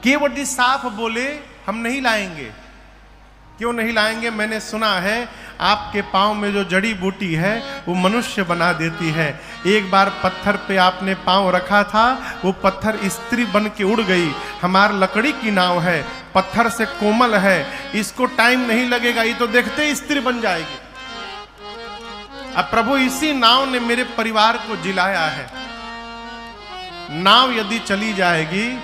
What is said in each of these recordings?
केवट जी साफ बोले हम नहीं लाएंगे। क्यों नहीं लाएंगे? मैंने सुना है आपके पांव में जो जड़ी बूटी है वो मनुष्य बना देती है। एक बार पत्थर पे आपने पांव रखा था, वो पत्थर स्त्री बन के उड़ गई। हमार लकड़ी की नाव है, पत्थर से कोमल है, इसको टाइम नहीं लगेगा, ये तो देखते ही स्त्री बन जाएगी। अब प्रभु इसी नाव ने मेरे परिवार को जिलाया है। नाव यदि चली जाएगी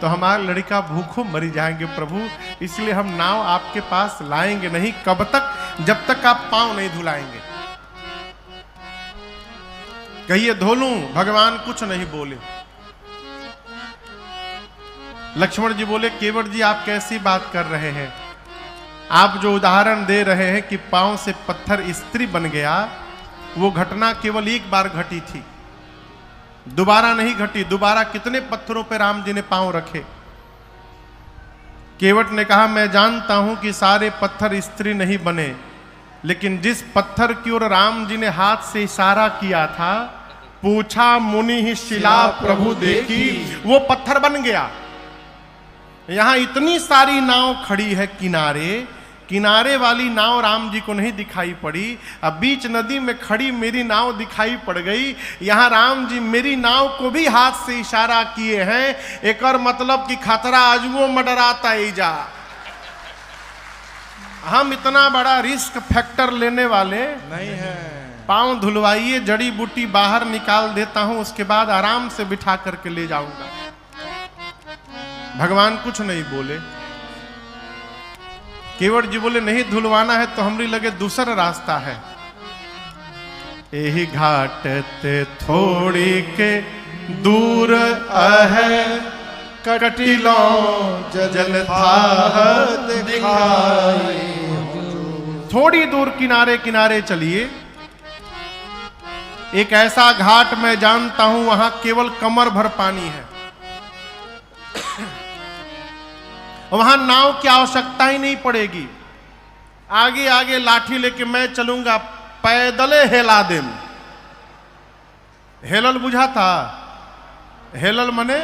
तो हमारा लड़का भूखों मरी जाएंगे प्रभु, इसलिए हम नाव आपके पास लाएंगे नहीं। कब तक? जब तक आप पांव नहीं धुलाएंगे। कहिए धो लूं। भगवान कुछ नहीं बोले। लक्ष्मण जी बोले केवट जी आप कैसी बात कर रहे हैं? आप जो उदाहरण दे रहे हैं कि पांव से पत्थर स्त्री बन गया, वो घटना केवल एक बार घटी थी, दोबारा नहीं घटी। दोबारा कितने पत्थरों पर राम जी ने पांव रखे? केवट ने कहा मैं जानता हूं कि सारे पत्थर स्त्री नहीं बने, लेकिन जिस पत्थर की ओर राम जी ने हाथ से इशारा किया था, पूछा मुनि ही शिला प्रभु देखी, वो पत्थर बन गया। यहां इतनी सारी नाव खड़ी है किनारे, किनारे वाली नाव राम जी को नहीं दिखाई पड़ी। अब बीच नदी में खड़ी मेरी नाव दिखाई पड़ गई। यहां राम जी मेरी नाव को भी हाथ से इशारा किए हैं। एक और मतलब कि खतरा आजुओ मडराता ही जा। हम इतना बड़ा रिस्क फैक्टर लेने वाले नहीं है। पांव धुलवाइए, जड़ी बूटी बाहर निकाल देता हूं, उसके बाद आराम से बिठा करके ले जाऊंगा। भगवान कुछ नहीं बोले। केवट जी बोले नहीं धुलवाना है तो हमरी लगे दूसरा रास्ता है। यही घाट ते थोड़ी के दूर है, कटिलो जल था दिखाई। थोड़ी दूर किनारे किनारे चलिए। एक ऐसा घाट मैं जानता हूं, वहां केवल कमर भर पानी है। वहां नाव की आवश्यकता ही नहीं पड़ेगी। आगे आगे लाठी लेके मैं चलूंगा, पैदले हेला देम। हेलल बुझा था? हेलल मने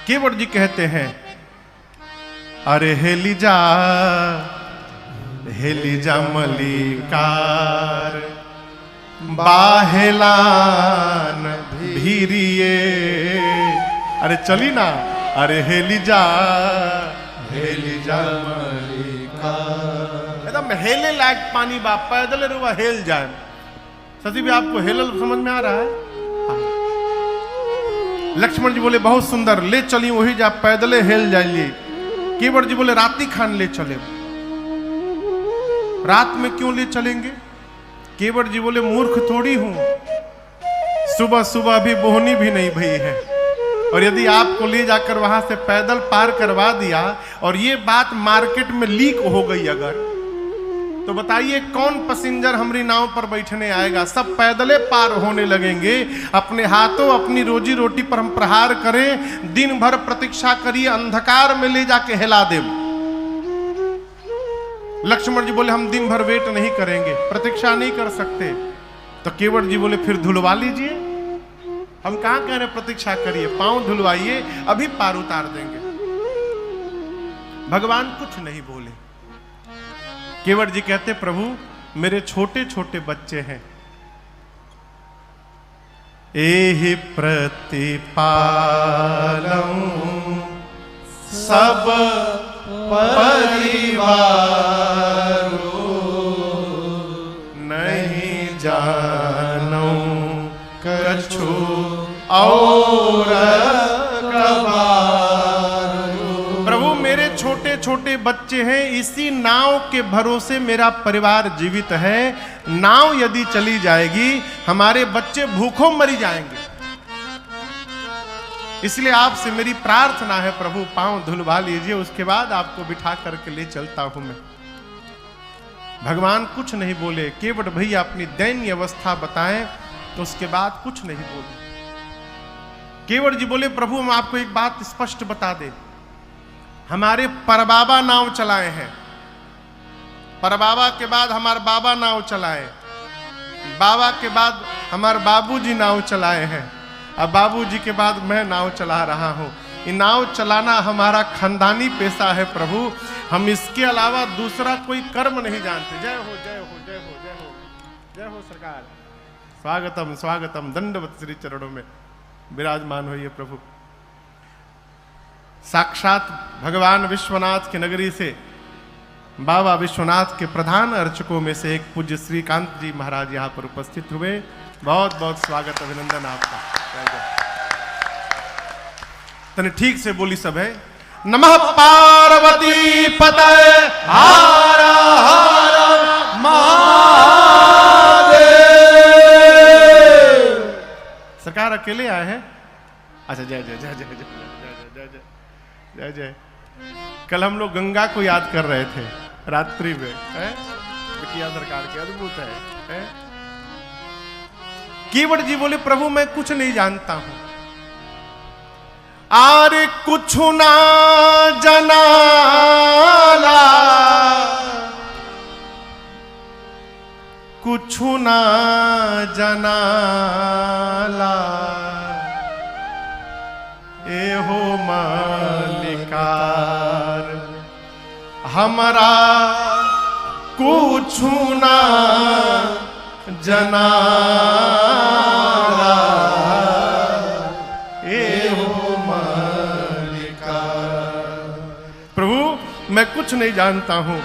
केवट जी कहते हैं अरे हेली जा मलिकार, बाहेलान भीरिए। अरे चली ना, अरे हेली जा मलिकार। एकदम हेले लायक पानी बा, पैदल रुआ हेल जाए। सची भी आपको हेलल समझ में आ रहा है? लक्ष्मण जी बोले बहुत सुंदर, ले चली वही जा, पैदले हेल जाइए। केवट जी बोले राती खान ले चले। रात में क्यों ले चलेंगे? केवट जी बोले मूर्ख थोड़ी हूं, सुबह सुबह भी बोहनी भी नहीं भई है, और यदि आपको ले जाकर वहां से पैदल पार करवा दिया और ये बात मार्केट में लीक हो गई अगर, तो बताइए कौन पैसेंजर हमारी नाव पर बैठने आएगा? सब पैदले पार होने लगेंगे। अपने हाथों अपनी रोजी रोटी पर हम प्रहार करें, दिन भर प्रतीक्षा करिए, अंधकार में ले जाके हिला दे। लक्ष्मण जी बोले हम दिन भर वेट नहीं करेंगे, प्रतीक्षा नहीं कर सकते। तो केवट जी बोले फिर धुलवा लीजिए। हम कहां कह रहे प्रतीक्षा करिए, पांव धुलवाइए, अभी पार उतार देंगे। भगवान कुछ नहीं बोले। केवट जी कहते प्रभु मेरे छोटे छोटे बच्चे हैं, एहि प्रतिपालऊं सब परिवार, नहीं जानूं कछु और प्रभु मेरे छोटे छोटे बच्चे हैं, इसी नाव के भरोसे मेरा परिवार जीवित है। नाव यदि चली जाएगी हमारे बच्चे भूखों मरी जाएंगे। इसलिए आपसे मेरी प्रार्थना है प्रभु पांव धुलवा लीजिए, उसके बाद आपको बिठा करके ले चलता हूं मैं। भगवान कुछ नहीं बोले। केवट भैया अपनी दैन्य अवस्था बताएं, तो उसके बाद कुछ नहीं बोले। केवट जी बोले प्रभु हम आपको एक बात स्पष्ट बता दें, हमारे परबाबा नाव चलाए हैं, परबाबा के बाद हमारे बाबा नाव चलाए, बाबा के बाद हमारे बाबूजी नाव चलाए हैं, अब बाबूजी के बाद मैं नाव चला रहा हूँ। ये नाव चलाना हमारा खानदानी पेशा है प्रभु, हम इसके अलावा दूसरा कोई कर्म नहीं जानते। जय हो जय हो जय हो जय हो जय हो सरकार। स्वागतम स्वागतम, दंडवत श्री चरणों में विराजमान होइए प्रभु। साक्षात भगवान विश्वनाथ की नगरी से बाबा विश्वनाथ के प्रधान अर्चकों में से एक पूज्य श्रीकांत जी महाराज यहाँ पर उपस्थित हुए। बहुत बहुत स्वागत, अभिनंदन आपका। तने ठीक से बोली सब है। नमः पार्वती पतये हर हर महादेव। सरकार अकेले आए हैं? अच्छा, जय जय जय जय जय जय जय जय जय। कल हम लोग गंगा को याद कर रहे थे रात्रि में, किया सरकार के अद्भुत है। केवट जी बोले प्रभु मैं कुछ नहीं जानता हूं। आरे कुछ ना जनाला, कुछ ना जनाला, ए हो मालिकार हमारा कुछ ना जनाला, ए हो मालिकार। प्रभु मैं कुछ नहीं जानता हूं।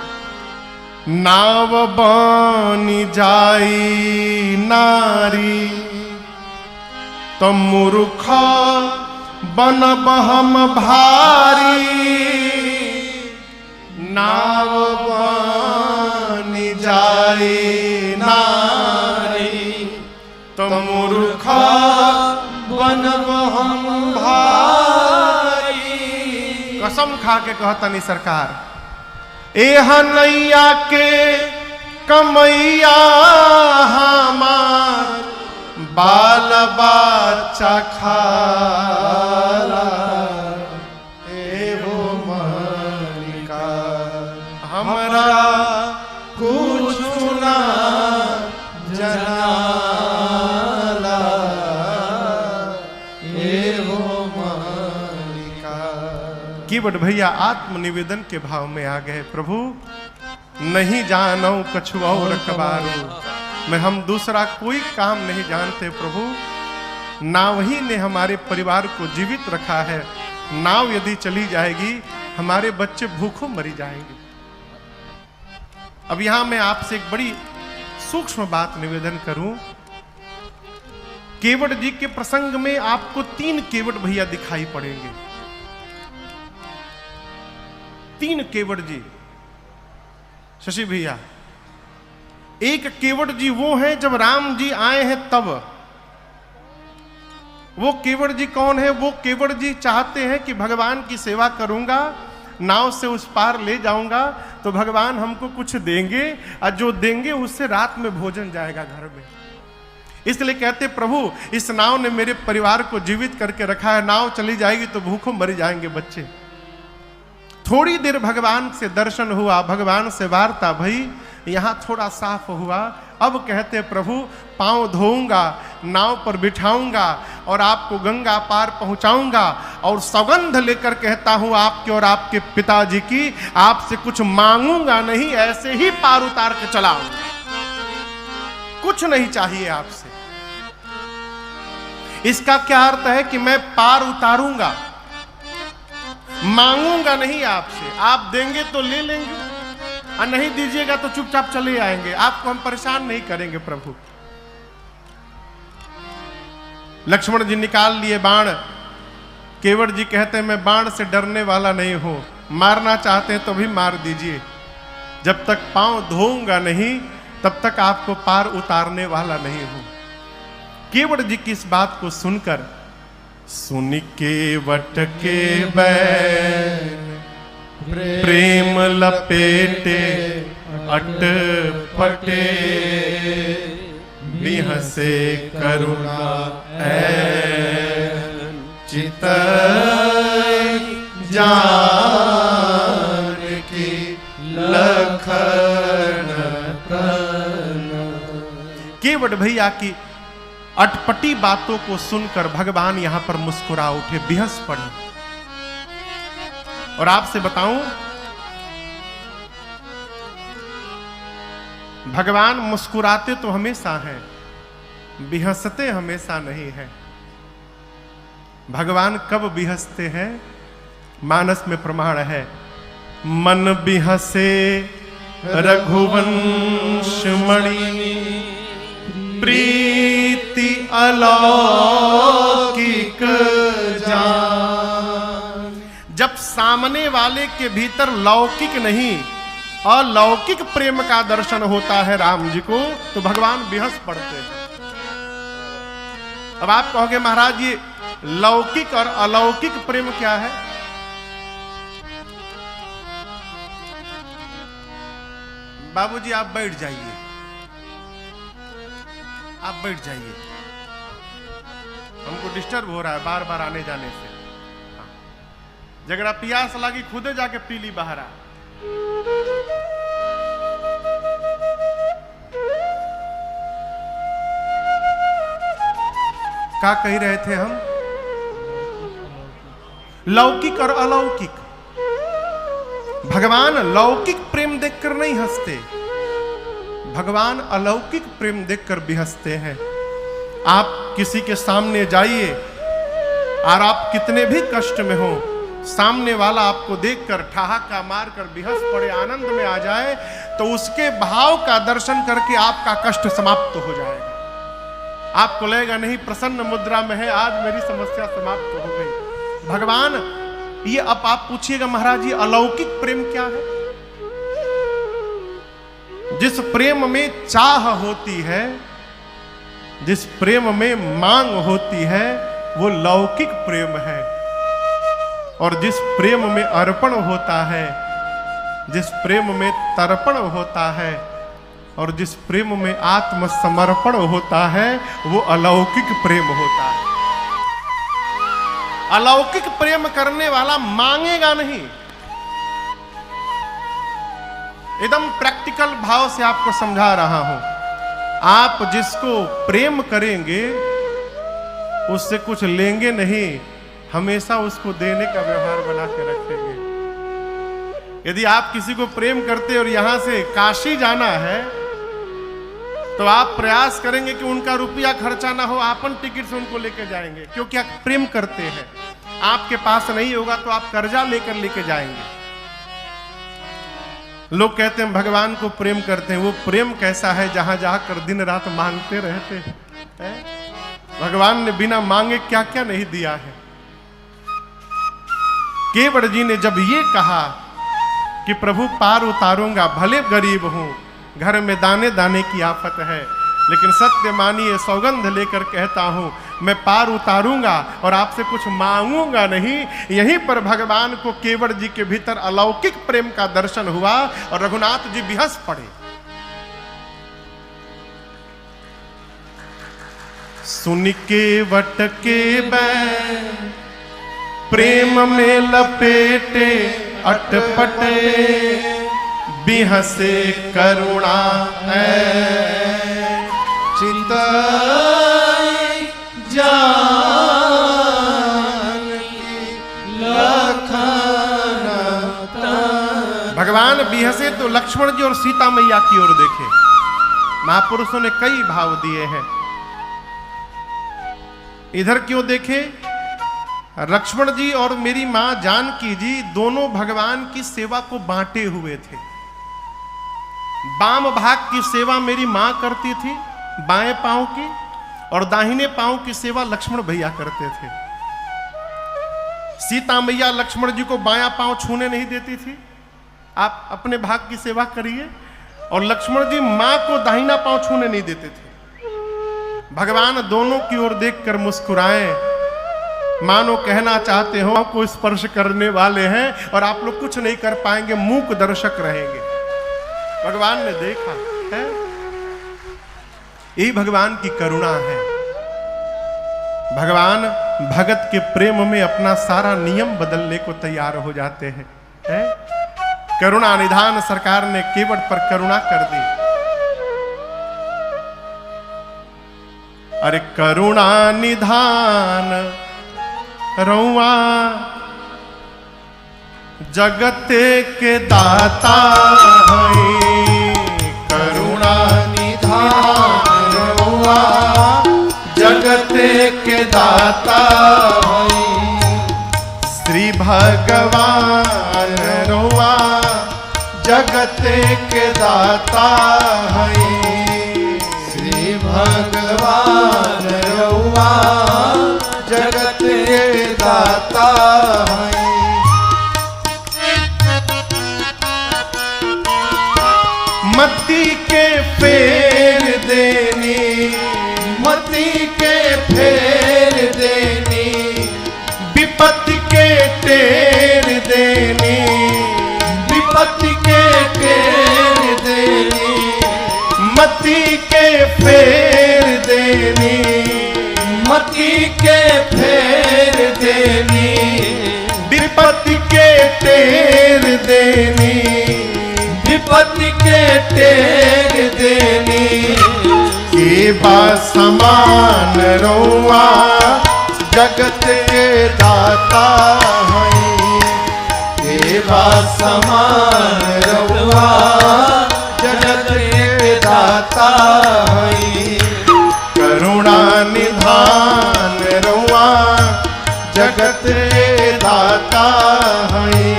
नाव बानी जाई नारी, तो मूर्खा बनब हम भारी। नाव बानी जाई नारी, तो मूर्खा बनब हम भारी। कसम खा के कहतनी सरकार, एह नैया के कमैया हमार बाल बच्चा खाला, एहो मालिका हमरा कुछ ना जनाला, एहो मालिका। केवट भैया आत्मनिवेदन के भाव में आ गए। प्रभु नहीं जानौ कछु और कबारू, मैं हम दूसरा कोई काम नहीं जानते प्रभु। नाव ही ने हमारे परिवार को जीवित रखा है। नाव यदि चली जाएगी हमारे बच्चे भूखों मरी जाएंगे। अब यहां मैं आपसे एक बड़ी सूक्ष्म बात निवेदन करूं। केवट जी के प्रसंग में आपको 3 केवट भैया दिखाई पड़ेंगे। 3 केवट जी शशि भैया। एक केवट जी वो है जब राम जी आए हैं तब। वो केवट जी कौन है? वो केवट जी चाहते हैं कि भगवान की सेवा करूंगा, नाव से उस पार ले जाऊंगा तो भगवान हमको कुछ देंगे, और जो देंगे उससे रात में भोजन जाएगा घर में। इसलिए कहते प्रभु इस नाव ने मेरे परिवार को जीवित करके रखा है, नाव चली जाएगी तो भूखों मर जाएंगे बच्चे। थोड़ी देर भगवान से दर्शन हुआ, भगवान से वार्ता भई, यहां थोड़ा साफ हुआ। अब कहते प्रभु पांव धोऊंगा, नाव पर बिठाऊंगा और आपको गंगा पार पहुंचाऊंगा, और सौगंध लेकर कहता हूं आपके और आपके पिताजी की, आपसे कुछ मांगूंगा नहीं, ऐसे ही पार उतार के चला आऊंगा। कुछ नहीं चाहिए आपसे। इसका क्या अर्थ है कि मैं पार उतारूंगा, मांगूंगा नहीं आपसे। आप देंगे तो ले लेंगे और नहीं दीजिएगा तो चुपचाप चले आएंगे, आपको हम परेशान नहीं करेंगे प्रभु। लक्ष्मण जी निकाल लिए बाण। केवट जी कहते हैं मैं बाण से डरने वाला नहीं हूं, मारना चाहते हैं तो भी मार दीजिए, जब तक पांव धोऊंगा नहीं तब तक आपको पार उतारने वाला नहीं हूं। केवट जी की इस बात को सुनकर, सुन केवट के बैन प्रेम लपेटे अटपटे, बिहसे करुणा ऐन चितई जान की लखन प्रन। केवट भैया की अटपटी बातों को सुनकर भगवान यहां पर मुस्कुरा उठे, बिहस पड़े। और आपसे बताऊं, भगवान मुस्कुराते तो हमेशा हैं, बिहसते हमेशा नहीं है। भगवान कब बिहसते हैं? मानस में प्रमाण है, मन बिहसे रघुवंश मणि प्रीति अलौकिक जान। जब सामने वाले के भीतर लौकिक नहीं अलौकिक प्रेम का दर्शन होता है राम जी को, तो भगवान बिहस पड़ते हैं। अब आप कहोगे महाराज ये लौकिक और अलौकिक प्रेम क्या है? बाबूजी आप बैठ जाइए, आप बैठ जाइए, हमको डिस्टर्ब हो रहा है बार बार आने जाने से। जगरा प्यास लगी खुदे जाके पी ली बहरा। क्या कह रहे थे हम? लौकिक और अलौकिक। भगवान लौकिक प्रेम देखकर नहीं हंसते, भगवान अलौकिक प्रेम देखकर भी हंसते हैं। आप किसी के सामने जाइए और आप कितने भी कष्ट में हो, सामने वाला आपको देखकर ठहाका मारकर बिहस पड़े, आनंद में आ जाए, तो उसके भाव का दर्शन करके आपका कष्ट समाप्त हो जाएगा। आपको लगेगा नहीं प्रसन्न मुद्रा में है, आज मेरी समस्या समाप्त हो गई। भगवान ये अब आप पूछिएगा महाराज ये अलौकिक प्रेम क्या है? जिस प्रेम में चाह होती है, जिस प्रेम में मांग होती है, वो लौकिक प्रेम है। और जिस प्रेम में अर्पण होता है, जिस प्रेम में तर्पण होता है, और जिस प्रेम में आत्मसमर्पण होता है, वो अलौकिक प्रेम होता है। अलौकिक प्रेम करने वाला मांगेगा नहीं। एकदम प्रैक्टिकल भाव से आपको समझा रहा हूं। आप जिसको प्रेम करेंगे उससे कुछ लेंगे नहीं, हमेशा उसको देने का व्यवहार बना के रखेंगे। यदि आप किसी को प्रेम करते और यहां से काशी जाना है, तो आप प्रयास करेंगे कि उनका रुपया खर्चा ना हो, आपन टिकट से उनको लेकर जाएंगे, क्योंकि आप प्रेम करते हैं। आपके पास नहीं होगा तो आप कर्जा लेकर जाएंगे। लोग कहते हैं भगवान को प्रेम करते हैं, वो प्रेम कैसा है जहां जाकर दिन रात मांगते रहते हैं? भगवान ने बिना मांगे क्या क्या नहीं दिया है। केवट जी ने जब ये कहा कि प्रभु पार उतारूंगा, भले गरीब हूं, घर में दाने दाने की आफत है, लेकिन सत्य मानिए सौगंध लेकर कहता हूं मैं पार उतारूंगा और आपसे कुछ मांगूंगा नहीं। यहीं पर भगवान को केवट जी के भीतर अलौकिक प्रेम का दर्शन हुआ और रघुनाथ जी बिहस पड़े। सुन केवट के बैन प्रेम में लपेटे अटपटे, बिहसे करुणा है चिताई जान की लखन। भगवान बिहसे तो लक्ष्मण जी और सीता मैया की ओर देखे। महापुरुषों ने कई भाव दिए हैं। इधर क्यों देखे? लक्ष्मण जी और मेरी मां जानकी जी दोनों भगवान की सेवा को बांटे हुए थे। बाम भाग की सेवा मेरी मां करती थी बाएं पांव की, और दाहिने पांव की सेवा लक्ष्मण भैया करते थे। सीता मैया लक्ष्मण जी को बायां पांव छूने नहीं देती थी, आप अपने भाग की सेवा करिए, और लक्ष्मण जी मां को दाहिना पांव छूने नहीं देते थे। भगवान दोनों की ओर देखकर मुस्कुराए, मानो कहना चाहते हो आपको स्पर्श करने वाले हैं और आप लोग कुछ नहीं कर पाएंगे, मूक दर्शक रहेंगे। भगवान ने देखा है, यही भगवान की करुणा है। भगवान भगत के प्रेम में अपना सारा नियम बदलने को तैयार हो जाते हैं, है? करुणा निधान सरकार ने केवट पर करुणा कर दी। अरे करुणा निधान रउआ जगत के दाता है। करुणा निधान रउआ जगत के दाता है। श्री भगवान रउआ जगत के दाता है। श्री भगवान रउआ जगत के दाता है। मती के फेर देनी, मती के फेर देनी, विपत्ति के टेर देनी, विपत्ति के टेर देनी, मती के फेर देनी, मती के फेर देनी, विपत्ति के टेर देनी, विपत्ति के टेर देनी। के बा समान रउआ जगत के दाता है। के बा समान रउआ जगत के दाता है। करुणा निधान रउआ जगत के दाता है।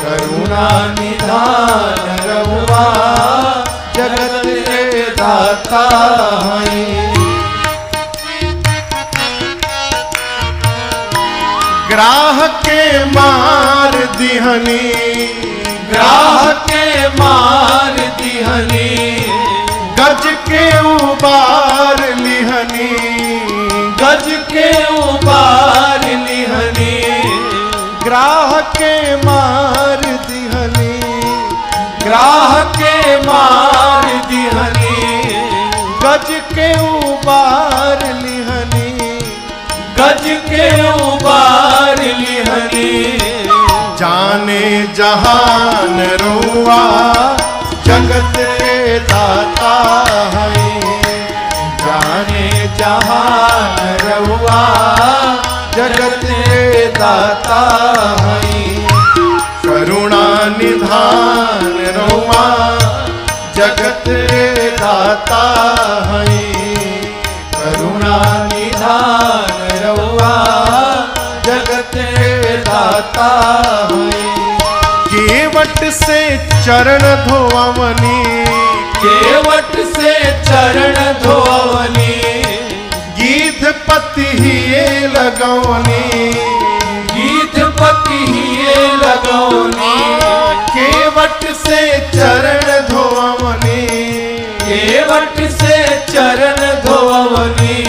करुणा निधान रउआ जगत के दाता है। ग्राह के मार दिहनी, ग्राह के मार दिहनी, गज के उबार लिहनी, गज के उबार लिहनी। ग्राह के मार दिहनी, ग्राह के मार दिहनी, गज के उबार लिहनी, गज के उबार लिहनी। जाने जहान रउआ जगत के दाता है। जाने जहान रउआ जगत के दाता है। करुणा निधान रउआ जगत के दाता है। करुणा निधान रउआ जगत के दाता है। केवट से चरण धोवनी, केवट से चरण धोवनी, गीध पति हिये लगौनी, गीध पति हिये लगौनी। केवट से चरण धोवनी, केवट से चरण धोवनी,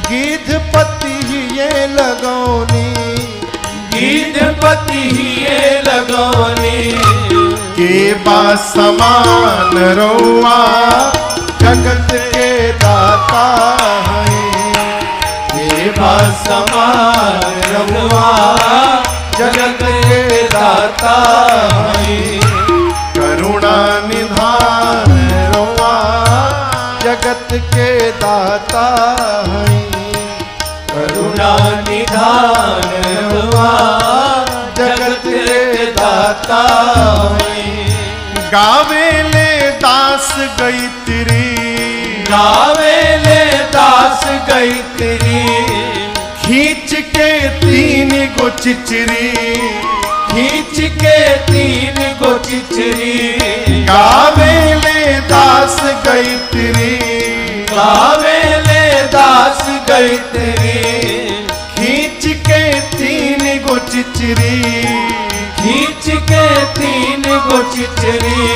गीध पति हिये लगौनी, गीध पति हिये लगौनी। के बा समान रउआ जगत के दाता है। के बा समान रउआ जगत के दाता है। करुणा निधान रउआ जगत के दाता है। करुणा निधान रउआ जगत के दाता है। गावे ले दास गई तेरी, गावे ले दास गई तेरी, खींच के तीन गो चिचरी, खींच के तीन गो चिचरी। गावे ले दास गई तेरी, गावे ले दास गई तेरी, खींच के तीन गो चिचरी, खींच के तीन गो चिचरी।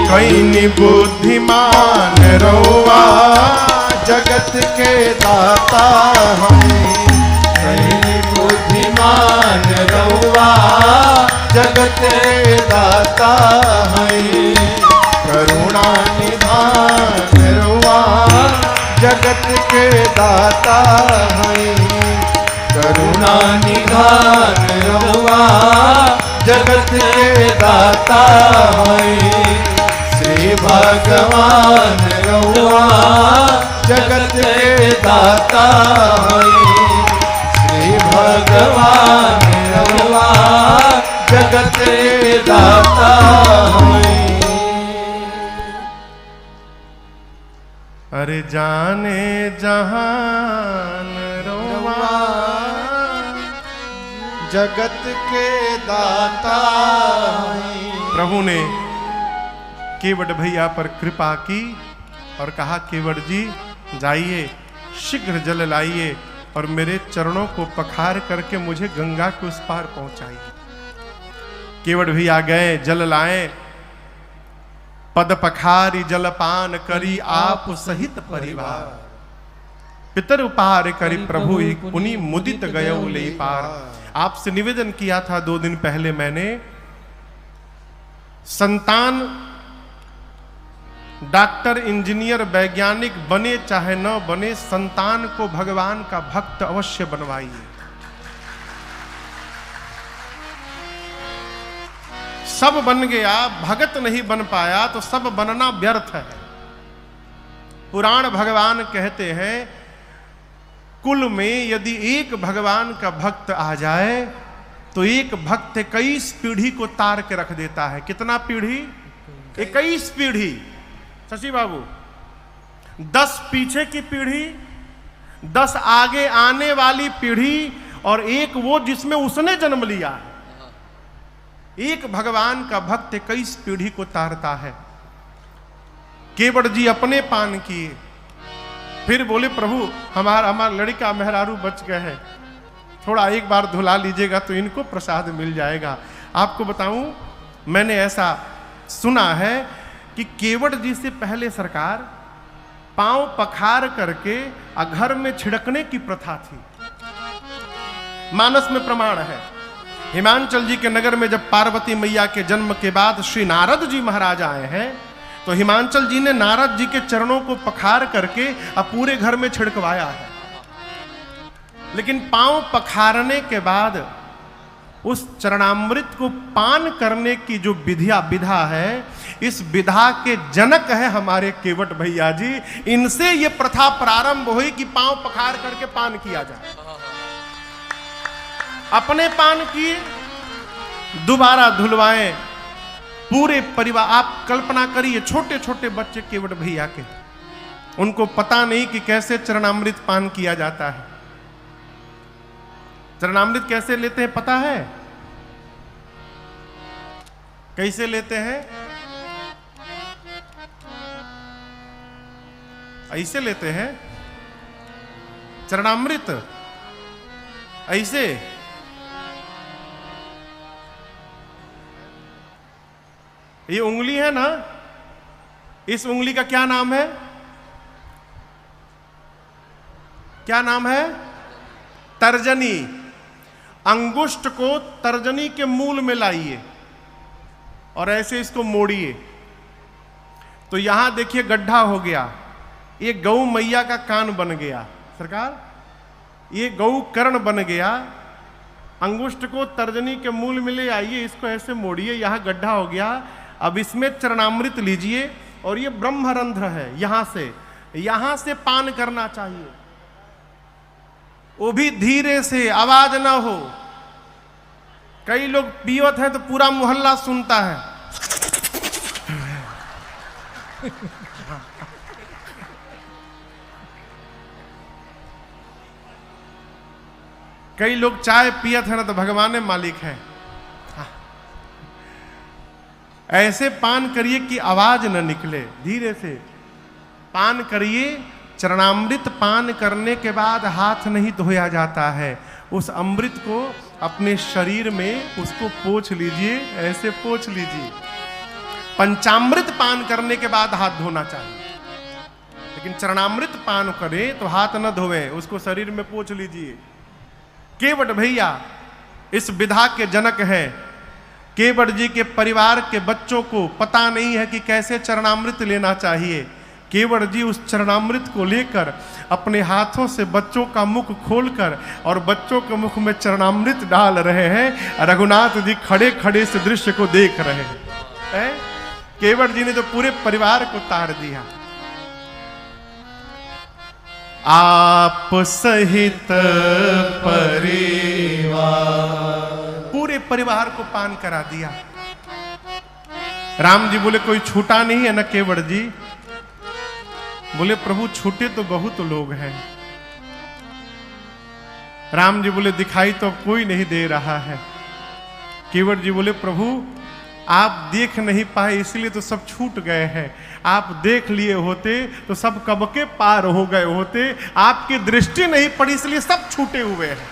कईनी बुद्धिमान रउआ जगत के दाता है। कईनी बुद्धिमान रउआ जगत के दाता है। करुणा निधान रउआ जगत के दाता है। करुणा निधान रउआ जगत के दाता है। श्री भगवान रहुआ जगत के दाता श्री भगवान रहुआ जगत के दाता। अरे जाने जहान रहुआ जगत के दाता। प्रभु ने केवट भैया पर कृपा की और कहा केवट जी जाइए शीघ्र जल लाइए और मेरे चरणों को पखार करके मुझे गंगा के उस पार पहुंचाइए। केवट भैया गए, जल लाए, पद पखारी जलपान करी आप सहित परिवार, पितर उपहार करी प्रभु पुनि मुदित गयो ले पार। आपसे निवेदन किया था 2 दिन पहले मैंने, संतान डॉक्टर इंजीनियर वैज्ञानिक बने चाहे न बने, संतान को भगवान का भक्त अवश्य बनवाइए। सब बन गया, भगत नहीं बन पाया तो सब बनना व्यर्थ है। पुराण भगवान कहते हैं कुल में यदि एक भगवान का भक्त आ जाए तो एक भक्त 21 पीढ़ी को तार के रख देता है। कितना पीढ़ी? 21 पीढ़ी। शशि बाबू, 10 पीछे की पीढ़ी, 10 आगे आने वाली पीढ़ी और एक वो जिसमें उसने जन्म लिया है। एक भगवान का भक्त 21 पीढ़ी को तारता है। केवट जी अपने पान किए, फिर बोले प्रभु हमारा लड़का मेहरारू बच गए हैं, थोड़ा एक बार धुला लीजिएगा तो इनको प्रसाद मिल जाएगा। आपको बताऊं, मैंने ऐसा सुना है कि केवट जी से पहले सरकार पांव पखार करके घर में छिड़कने की प्रथा थी। मानस में प्रमाण है। हिमांचल जी के नगर में जब पार्वती मैया के जन्म के बाद श्री नारद जी महाराज आए हैं तो हिमांचल जी ने नारद जी के चरणों को पखार करके अब पूरे घर में छिड़कवाया है। लेकिन पांव पखारने के बाद उस चरणामृत को पान करने की जो विधा है, इस विधा के जनक है हमारे केवट भैया जी। इनसे ये प्रथा प्रारंभ हुई कि पांव पखार करके पान किया जाए। अपने पान किए, दोबारा धुलवाएं, पूरे परिवार। आप कल्पना करिए, छोटे छोटे बच्चे केवट भैया के, उनको पता नहीं कि कैसे चरणामृत पान किया जाता है। चरणामृत कैसे लेते हैं पता है? कैसे लेते हैं? ऐसे लेते हैं चरणामृत, ऐसे। ये उंगली है ना, इस उंगली का क्या नाम है? क्या नाम है? तर्जनी। अंगुष्ठ को तर्जनी के मूल में लाइए और ऐसे इसको मोड़िए तो यहां देखिए गड्ढा हो गया। ये गौ मैया का कान बन गया सरकार, ये गौ कर्ण बन गया। अंगुष्ठ को तर्जनी के मूल में ले आइए, इसको ऐसे मोड़िए, यहां गड्ढा हो गया। अब इसमें चरणामृत लीजिए और ये ब्रह्मरंध्र है, यहां से पान करना चाहिए, वो भी धीरे से, आवाज ना हो। कई लोग पियत हैं तो पूरा मोहल्ला सुनता है। कई लोग चाय पियत है ना तो भगवान मालिक है। ऐसे पान करिए कि आवाज न निकले, धीरे से पान करिए। चरणामृत पान करने के बाद हाथ नहीं धोया जाता है, उस अमृत को अपने शरीर में उसको पोंछ लीजिए, ऐसे पोंछ लीजिए। पंचामृत पान करने के बाद हाथ धोना चाहिए, लेकिन चरणामृत पान करें तो हाथ न धोवे, उसको शरीर में पोंछ लीजिए। केवट भैया इस विधा के जनक है। केवट जी के परिवार के बच्चों को पता नहीं है कि कैसे चरणामृत लेना चाहिए। केवट जी उस चरणामृत को लेकर अपने हाथों से बच्चों का मुख खोलकर और बच्चों के मुख में चरणामृत डाल रहे हैं। रघुनाथ जी खड़े खड़े इस दृश्य को देख रहे हैं। केवट जी ने तो पूरे परिवार को तार दिया। आप सहित परिवार, पूरे परिवार को पान करा दिया। राम जी बोले कोई छूटा नहीं है ना केवट जी? बोले प्रभु छूटे तो बहुत लोग हैं। राम जी बोले दिखाई तो कोई नहीं दे रहा है। केवट जी बोले प्रभु आप देख नहीं पाए इसलिए तो सब छूट गए हैं, आप देख लिए होते तो सब कब के पार हो गए होते, आपकी दृष्टि नहीं पड़ी इसलिए सब छूटे हुए हैं।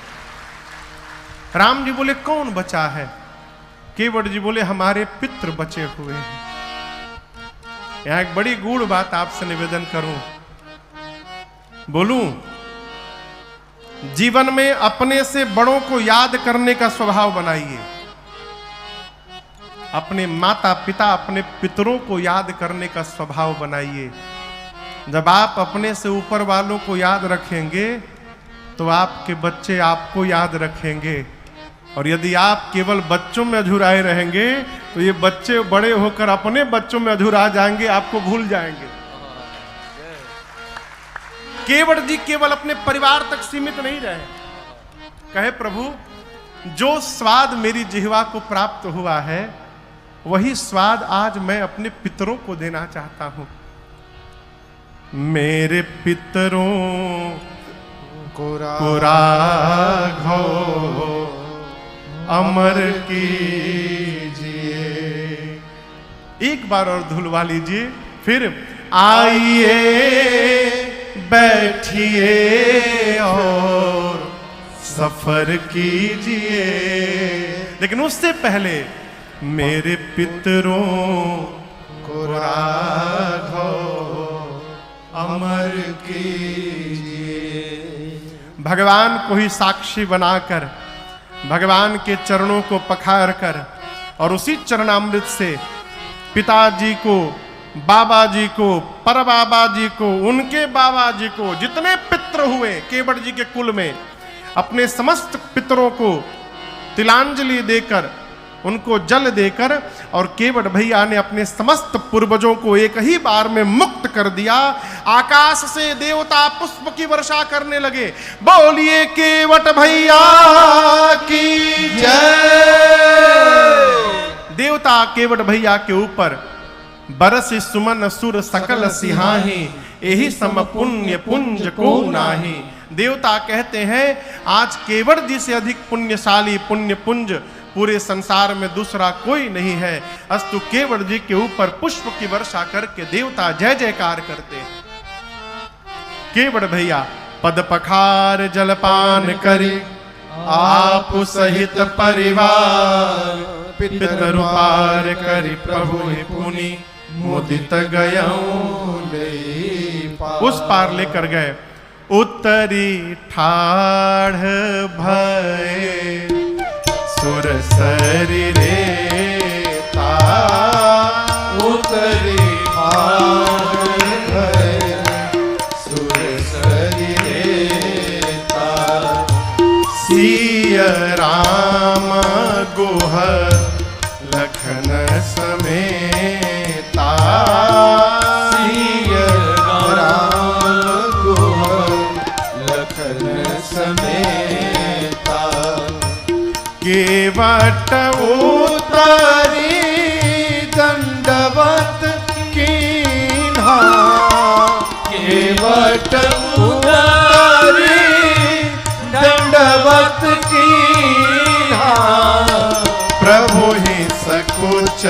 राम जी बोले कौन बचा है? केवट जी बोले हमारे पितृ बचे हुए हैं। यहां एक बड़ी गूढ़ बात आपसे निवेदन करूं, बोलूं, जीवन में अपने से बड़ों को याद करने का स्वभाव बनाइए। अपने माता पिता अपने पितरों को याद करने का स्वभाव बनाइए। जब आप अपने से ऊपर वालों को याद रखेंगे तो आपके बच्चे आपको याद रखेंगे, और यदि आप केवल बच्चों में अधूराए रहेंगे तो ये बच्चे बड़े होकर अपने बच्चों में अधूरा जाएंगे, आपको भूल जाएंगे। केवट जी केवल अपने परिवार तक सीमित नहीं रहे। कहे प्रभु जो स्वाद मेरी जिह्वा को प्राप्त हुआ है वही स्वाद आज मैं अपने पितरों को देना चाहता हूं। मेरे पितरों को राघव अमर कीजिए। एक बार और धुलवा लीजिए, फिर आइए बैठिए और सफर कीजिए। लेकिन उससे पहले मेरे पितरों को राघव अमर कीजिए। भगवान को ही साक्षी बनाकर भगवान के चरणों को पखार कर और उसी चरणामृत से पिताजी को, बाबा जी को, परबाबा जी को, उनके बाबा जी को, जितने पितृ हुए केवट जी के कुल में, अपने समस्त पितरों को तिलांजलि देकर, उनको जल देकर, और केवट भैया ने अपने समस्त पूर्वजों को एक ही बार में मुक्त कर दिया। आकाश से देवता पुष्प की वर्षा करने लगे। बोलिए केवट भैया की जय। देवता केवट भैया के ऊपर बरस सुमन सुर सकल सिहाही, यही सम पुण्य पुंज को नाही। देवता कहते हैं आज केवट जी से अधिक पुण्यशाली पुण्य पुंज पूरे संसार में दूसरा कोई नहीं है। अस्तु केवट जी के ऊपर पुष्प की वर्षा करके देवता जय जयकार करते हैं। केवट भैया पद पखार जलपान करी आप सहित परिवार, पितरु पार करी प्रभु पुनि मुदित गयऊं। उस पार लेकर गए। उत्तरी ठाढ़ भय सुर शरीरे ता, उत्तरी ठाढ़ भय सुर शरीरे ता। सिय राम गुह लखन समेता, सिय राम गुह लखन समेता। केवट उतरी दंडवत कीन्हा, केवट उतरी दंडवत कीन्हा। प्रभु ही सकुच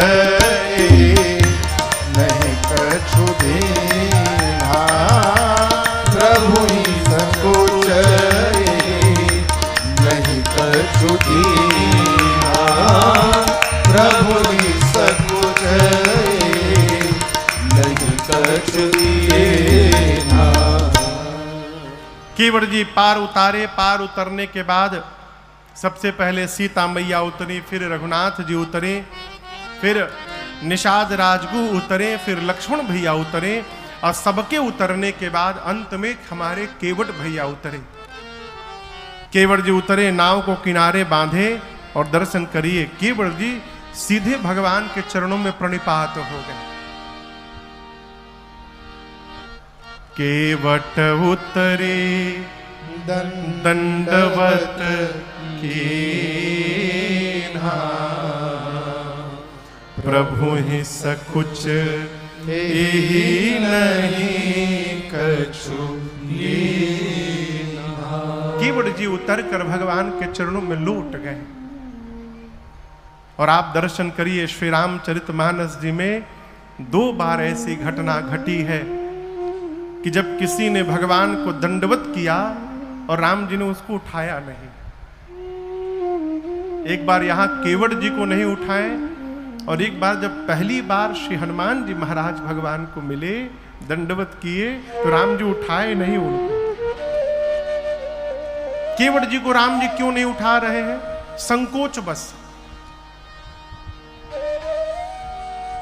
नहीं कछु दीन्हा, प्रभु ही सकुच नहीं कछु दीन्हा, प्रभु ही सकुच नहीं कछु दीन्हा। केवट जी पार उतारे। पार उतरने के बाद सबसे पहले सीता मैया उतरी, फिर रघुनाथ जी उतरे, फिर निषाद राजगु उतरे, फिर लक्ष्मण भैया उतरे, और सबके उतरने के बाद अंत में हमारे केवट भैया उतरे। केवट जी उतरे, नाव को किनारे बांधे और दर्शन करिए। केवट जी सीधे भगवान के चरणों में प्रणिपात हो गए। केवट उतरे दंडवत कीन्हा, प्रभु ही सकुच ही नहीं कछु लीन्हा। केवट जी उतर कर भगवान के चरणों में लौट गए। और आप दर्शन करिए श्री रामचरितमानस जी में 2 बार ऐसी घटना घटी है कि जब किसी ने भगवान को दंडवत किया और राम जी ने उसको उठाया नहीं। एक बार यहां केवट जी को नहीं उठाए, और एक बार जब पहली बार श्री हनुमान जी महाराज भगवान को मिले, दंडवत किए, तो राम जी उठाए नहीं उनको। केवट जी को राम जी क्यों नहीं उठा रहे हैं? संकोच बस।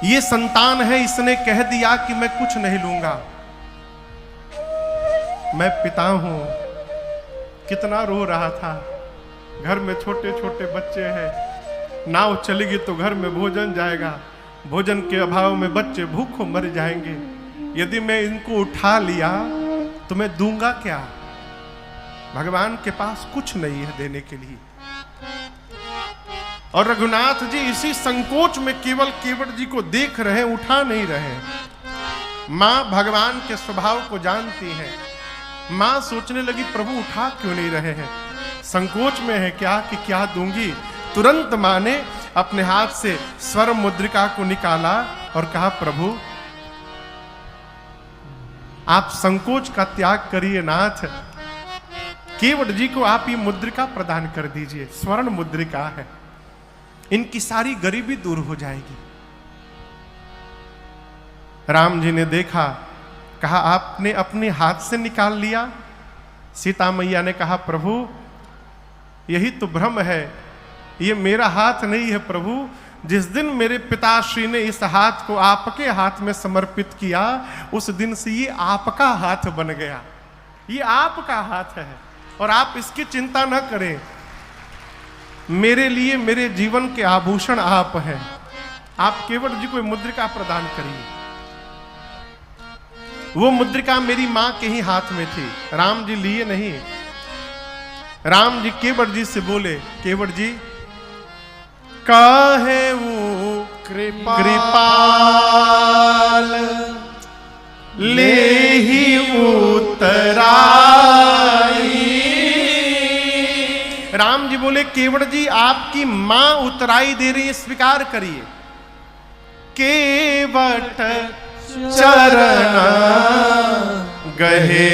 ये संतान है, इसने कह दिया कि मैं कुछ नहीं लूंगा, मैं पिता हूं। कितना रो रहा था। घर में छोटे छोटे बच्चे हैं, नाव चलेगी तो घर में भोजन जाएगा, भोजन के अभाव में बच्चे भूखों मर जाएंगे। यदि मैं इनको उठा लिया तो मैं दूंगा क्या? भगवान के पास कुछ नहीं है देने के लिए। और रघुनाथ जी इसी संकोच में केवल केवट जी को देख रहे, उठा नहीं रहे। मां भगवान के स्वभाव को जानती है। मां सोचने लगी प्रभु उठा क्यों नहीं रहे हैं? संकोच में है क्या कि क्या दूंगी। तुरंत मां ने अपने हाथ से स्वर्ण मुद्रिका को निकाला और कहा प्रभु आप संकोच का त्याग करिए नाथ, केवट जी को आप ये मुद्रिका प्रदान कर दीजिए। स्वर्ण मुद्रिका है, इनकी सारी गरीबी दूर हो जाएगी। राम जी ने देखा, कहा आपने अपने हाथ से निकाल लिया। सीता मैया ने कहा प्रभु यही तो भ्रम है, ये मेरा हाथ नहीं है प्रभु। जिस दिन मेरे पिताश्री ने इस हाथ को आपके हाथ में समर्पित किया, उस दिन से ये आपका हाथ बन गया। ये आपका हाथ है और आप इसकी चिंता न करें। मेरे लिए मेरे जीवन के आभूषण आप हैं। आप केवट जी को मुद्रिका प्रदान करिए। वो मुद्रिका मेरी मां के ही हाथ में थी, राम जी लिए नहीं। राम जी केवट जी से बोले, केवट जी काहे वो कृपाल ले ही उतराई। राम जी बोले केवट जी आपकी मां उतराई दे रही है, स्वीकार करिए। केवट चरण गहे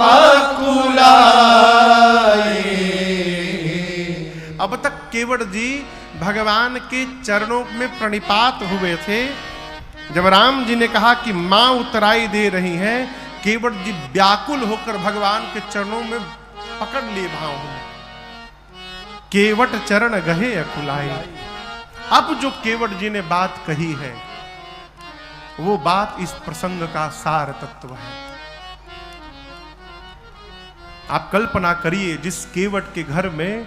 अकुलाई। अब तक केवट जी भगवान के चरणों में प्रणिपात हुए थे। जब राम जी ने कहा कि मां उतराई दे रही हैं, केवट जी व्याकुल होकर भगवान के चरणों में पकड़ लिए भाव में। केवट चरण गहे अकुलाई। अब जो केवट जी ने बात कही है, वो बात इस प्रसंग का सार तत्व है। आप कल्पना करिए, जिस केवट के घर में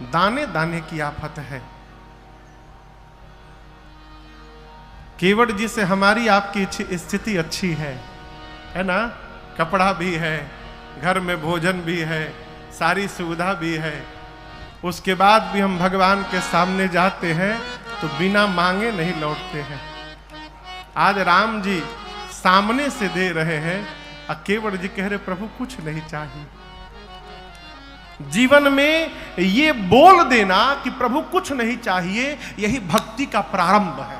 दाने दाने की आफत है। केवट जी से हमारी आपकी स्थिति अच्छी है ना? कपड़ा भी है, घर में भोजन भी है, सारी सुविधा भी है। उसके बाद भी हम भगवान के सामने जाते हैं तो बिना मांगे नहीं लौटते हैं। आज राम जी सामने से दे रहे हैं, केवट जी कह रहे प्रभु कुछ नहीं चाहिए। जीवन में ये बोल देना कि प्रभु कुछ नहीं चाहिए, यही भक्ति का प्रारंभ है।